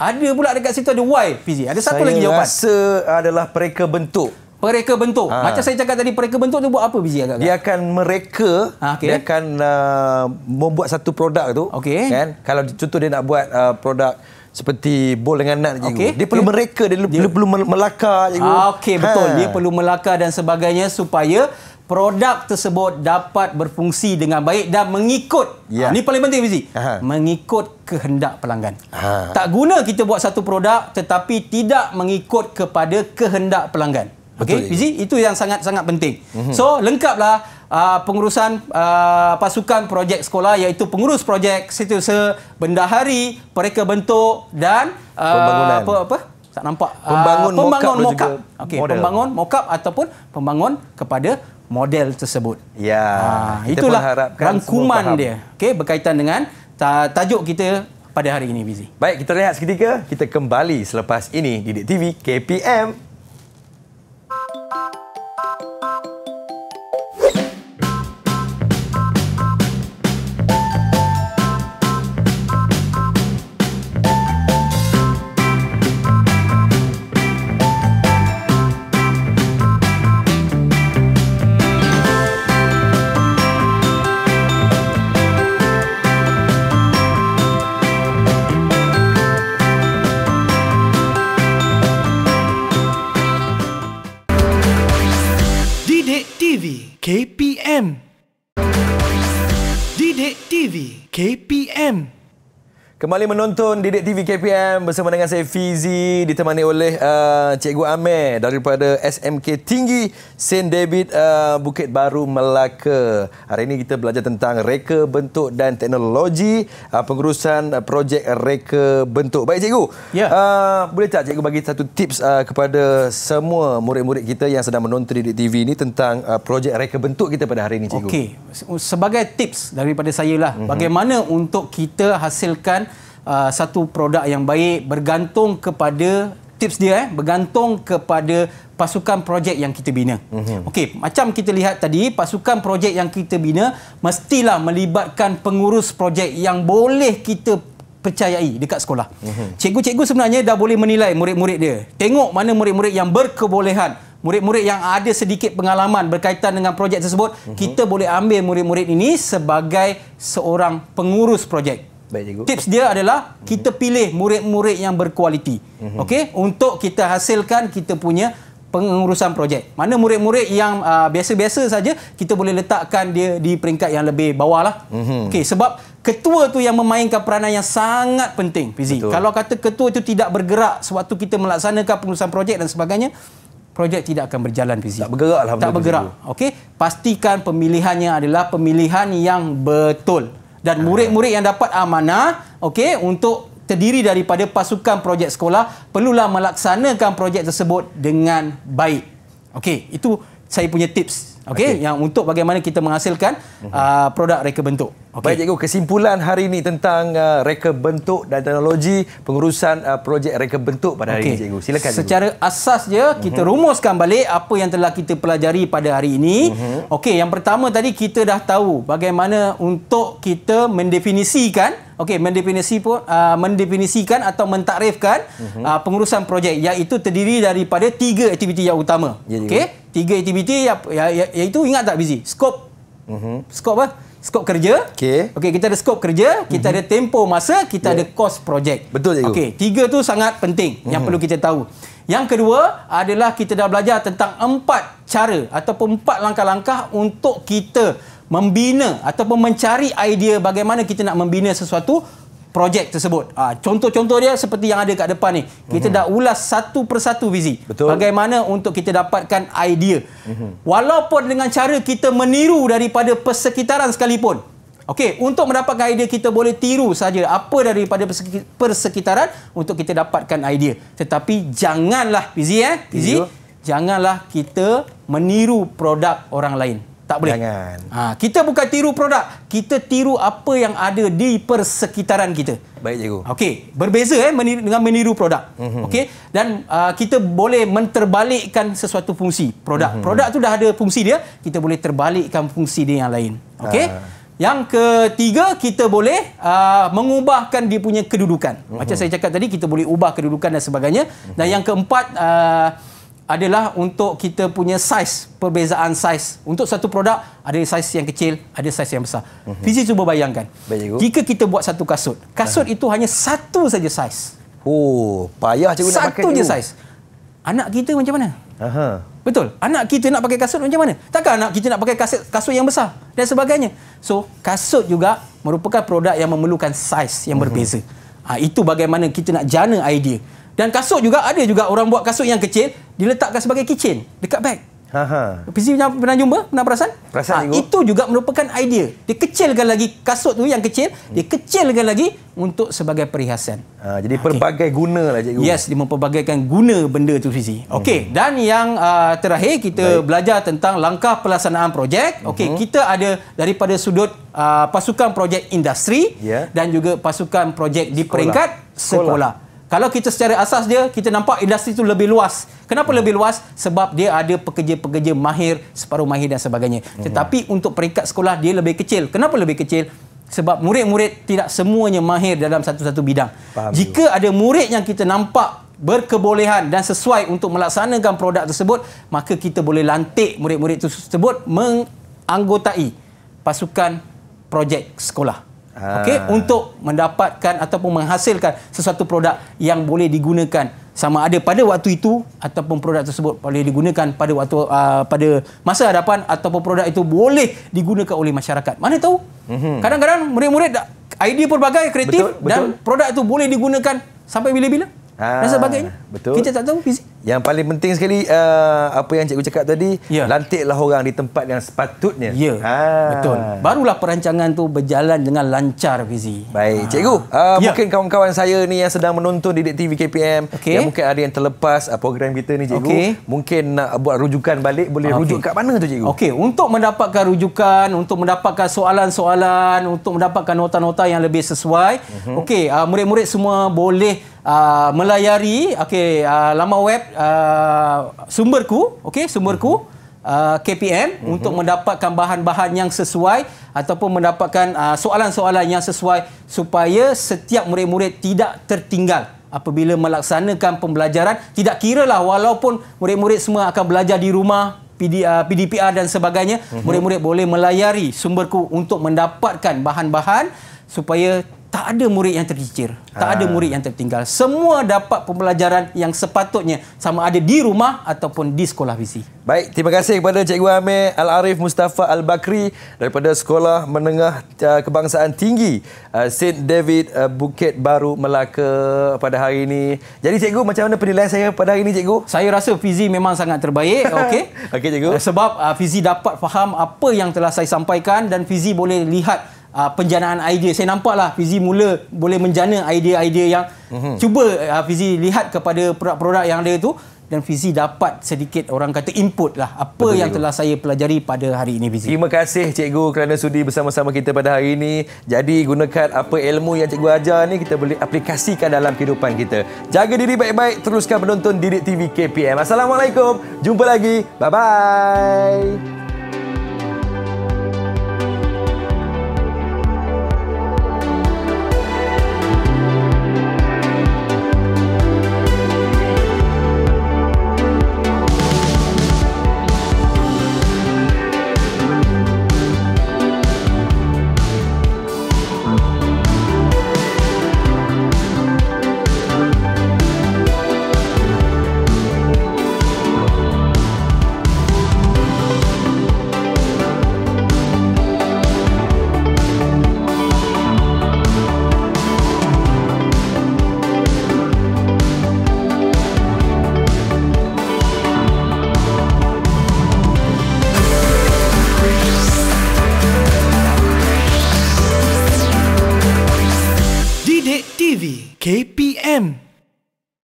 Ada pula dekat situ ada Y, Fizi. Ada satu lagi jawapan. Saya rasa adalah pereka bentuk. Pereka bentuk. Macam saya cakap tadi, pereka bentuk tu buat apa Fizi agak-agak? Dia akan mereka, dia akan membuat satu produk tu. Kan? Kalau contoh dia nak buat produk seperti bol dengan nut cikgu. Dia perlu mereka, dia perlu melakar cikgu. Okey, betul. Dia perlu melakar dan sebagainya supaya produk tersebut dapat berfungsi dengan baik dan mengikut. Ini paling penting Fizi. Mengikut kehendak pelanggan. Tak guna kita buat satu produk tetapi tidak mengikut kepada kehendak pelanggan. Okey, Fizi, itu yang sangat-sangat penting. So, lengkaplah pengurusan pasukan projek sekolah, iaitu pengurus projek, setiausaha, bendahari, pereka bentuk dan pembangunan. Tak nampak. Pembangun mock-up. Okey, pembangun mock-up ataupun pembangun kepada model tersebut. Ya. Itulah rangkuman dia. Okey, berkaitan dengan tajuk kita pada hari ini, Fizi. Baik, kita rehat seketika. Kita kembali selepas ini di Didik TV KPM. KPM. Didik TV KPM. Kembali menonton Didik TV KPM bersama dengan saya Fizi, ditemani oleh Cikgu Amir daripada SMK Tinggi St. David Bukit Baru, Melaka. Hari ini kita belajar tentang reka bentuk dan teknologi pengurusan projek reka bentuk. Baik cikgu, boleh tak cikgu bagi satu tips kepada semua murid-murid kita yang sedang menonton Didik TV ini tentang projek reka bentuk kita pada hari ini cikgu? Okey, sebagai tips daripada saya lah, bagaimana untuk kita hasilkan satu produk yang baik bergantung kepada tips dia bergantung kepada pasukan projek yang kita bina. Okey, macam kita lihat tadi, pasukan projek yang kita bina mestilah melibatkan pengurus projek yang boleh kita percayai dekat sekolah. Cikgu-cikgu sebenarnya dah boleh menilai murid-murid dia. Tengok mana murid-murid yang berkebolehan, murid-murid yang ada sedikit pengalaman berkaitan dengan projek tersebut. Kita boleh ambil murid-murid ini sebagai seorang pengurus projek. Baik, cikgu. Tips dia adalah kita pilih murid-murid yang berkualiti. Okey, untuk kita hasilkan kita punya pengurusan projek. Mana murid-murid yang biasa-biasa saja, kita boleh letakkan dia di peringkat yang lebih bawah lah. Okey, sebab ketua tu yang memainkan peranan yang sangat penting, Fizi. Kalau kata ketua itu tidak bergerak sewaktu kita melaksanakan pengurusan projek dan sebagainya, projek tidak akan berjalan, Fizi. Tak bergerak lah. Tak bergerak. Okey, pastikan pemilihannya adalah pemilihan yang betul. Dan murid-murid yang dapat amanah, okey, untuk terdiri daripada pasukan projek sekolah perlulah melaksanakan projek tersebut dengan baik. Okey, itu saya punya tips. Okey, yang untuk bagaimana kita menghasilkan produk reka bentuk. Baik cikgu, kesimpulan hari ini tentang reka bentuk dan teknologi pengurusan projek reka bentuk pada hari ini cikgu. Silakan cikgu. Secara asas je kita rumuskan balik apa yang telah kita pelajari pada hari ini. Okey, yang pertama tadi kita dah tahu bagaimana untuk kita mendefinisikan mendefinisikan atau mentakrifkan pengurusan projek, iaitu terdiri daripada 3 aktiviti yang utama. Okey, 3 aktiviti iaitu ingat tak Fizi? Skop. Skop apa? Skop kerja. Okey, kita ada skop kerja, kita ada tempoh masa, kita ada kos projek. Betul cikgu. Okey, 3 tu sangat penting yang perlu kita tahu. Yang kedua adalah kita dah belajar tentang 4 cara ataupun 4 langkah-langkah untuk kita membina ataupun mencari idea bagaimana kita nak membina sesuatu projek tersebut. Contoh-contoh dia seperti yang ada kat depan ni. Kita dah ulas satu persatu Fizi. Bagaimana untuk kita dapatkan idea. Walaupun dengan cara kita meniru daripada persekitaran sekalipun. Okey, untuk mendapatkan idea kita boleh tiru saja apa daripada persekitaran untuk kita dapatkan idea. Tetapi janganlah Fizi janganlah kita meniru produk orang lain. Tak boleh. Jangan. Kita bukan tiru produk, kita tiru apa yang ada di persekitaran kita. Baik cikgu. Okey, berbeza dengan meniru produk. Okey, dan kita boleh menterbalikkan sesuatu fungsi produk. Produk tu dah ada fungsi dia, kita boleh terbalikkan fungsi dia yang lain. Okey. Yang ketiga, kita boleh mengubahkan dia punya kedudukan. Macam saya cakap tadi, kita boleh ubah kedudukan dan sebagainya. Dan yang keempat adalah untuk kita punya saiz, perbezaan saiz. Untuk satu produk, ada saiz yang kecil, ada saiz yang besar. Fizi cuba bayangkan. Jika kita buat satu kasut, kasut itu hanya satu saja saiz. Oh, payah cikgu nak pakai satu je saiz. Anak kita macam mana? Betul. Anak kita nak pakai kasut macam mana? Takkan anak kita nak pakai kasut yang besar dan sebagainya. So, kasut juga merupakan produk yang memerlukan saiz yang berbeza. Itu bagaimana kita nak jana idea. Dan kasut juga, ada juga orang buat kasut yang kecil, diletakkan sebagai kitchen dekat beg. Fizi pernah jumpa? Pernah perasan? Itu juga merupakan idea. Dia kecilkan lagi kasut tu yang kecil, dia kecilkan lagi untuk sebagai perhiasan. Jadi pelbagai guna lah cikgu. Yes, dia memperbagaikan guna benda tu Fizi. Okey, dan yang terakhir kita belajar tentang langkah pelaksanaan projek. Okey, kita ada daripada sudut pasukan projek industri dan juga pasukan projek di peringkat sekolah. Kalau kita secara asas dia, kita nampak industri itu lebih luas. Kenapa lebih luas? Sebab dia ada pekerja-pekerja mahir, separuh mahir dan sebagainya. Tetapi untuk peringkat sekolah, dia lebih kecil. Kenapa lebih kecil? Sebab murid-murid tidak semuanya mahir dalam satu-satu bidang. Jika ada murid yang kita nampak berkebolehan dan sesuai untuk melaksanakan produk tersebut, maka kita boleh lantik murid-murid tersebut menganggotai pasukan projek sekolah. Okey, untuk mendapatkan ataupun menghasilkan sesuatu produk yang boleh digunakan sama ada pada waktu itu ataupun produk tersebut boleh digunakan pada waktu pada masa hadapan ataupun produk itu boleh digunakan oleh masyarakat. Mana tahu? Kadang-kadang murid-murid idea pelbagai kreatif dan produk itu boleh digunakan sampai bila-bila dan sebagainya. Kita tak tahu Fizi. Yang paling penting sekali apa yang cikgu cakap tadi, lantiklah orang di tempat yang sepatutnya. Betul. Barulah perancangan tu berjalan dengan lancar Fizi. Baik, cikgu. Mungkin kawan-kawan saya ni yang sedang menonton Didik TV KPM, yang mungkin ada yang terlepas program kita ni cikgu, mungkin nak buat rujukan balik, boleh rujuk kat mana tu cikgu? Okey, untuk mendapatkan rujukan, untuk mendapatkan soalan-soalan, untuk mendapatkan nota-nota yang lebih sesuai, okey, murid-murid semua boleh melayari laman web sumberku KPM untuk mendapatkan bahan-bahan yang sesuai ataupun mendapatkan soalan-soalan yang sesuai supaya setiap murid-murid tidak tertinggal apabila melaksanakan pembelajaran. Tidak kiralah walaupun murid-murid semua akan belajar di rumah, PDPR dan sebagainya, murid-murid boleh melayari sumberku untuk mendapatkan bahan-bahan supaya tak ada murid yang tercicir, tak ada murid yang tertinggal. Semua dapat pembelajaran yang sepatutnya sama ada di rumah ataupun di sekolah Fizi. Baik, terima kasih kepada Cikgu Amir Al-Arif Mustafa Al-Bakri daripada Sekolah Menengah Kebangsaan Tinggi St. David Bukit Baru Melaka pada hari ini. Jadi cikgu, macam mana penilaian saya pada hari ini cikgu? Saya rasa Fizi memang sangat terbaik. Okey cikgu. Sebab Fizi dapat faham apa yang telah saya sampaikan dan Fizi boleh lihat penjanaan idea. Saya nampaklah Fizi mula boleh menjana idea-idea yang cuba Fizi lihat kepada produk-produk yang ada tu, dan Fizi dapat sedikit orang kata input lah apa Betul, yang cikgu. telah saya pelajari pada hari ini, Fizi. Terima kasih cikgu kerana sudi bersama-sama kita pada hari ini. Jadi gunakan apa ilmu yang cikgu ajar ni, kita boleh aplikasikan dalam kehidupan kita. Jaga diri baik-baik, teruskan menonton Didik TV KPM. Assalamualaikum, jumpa lagi. Bye-bye. Didik TV KPM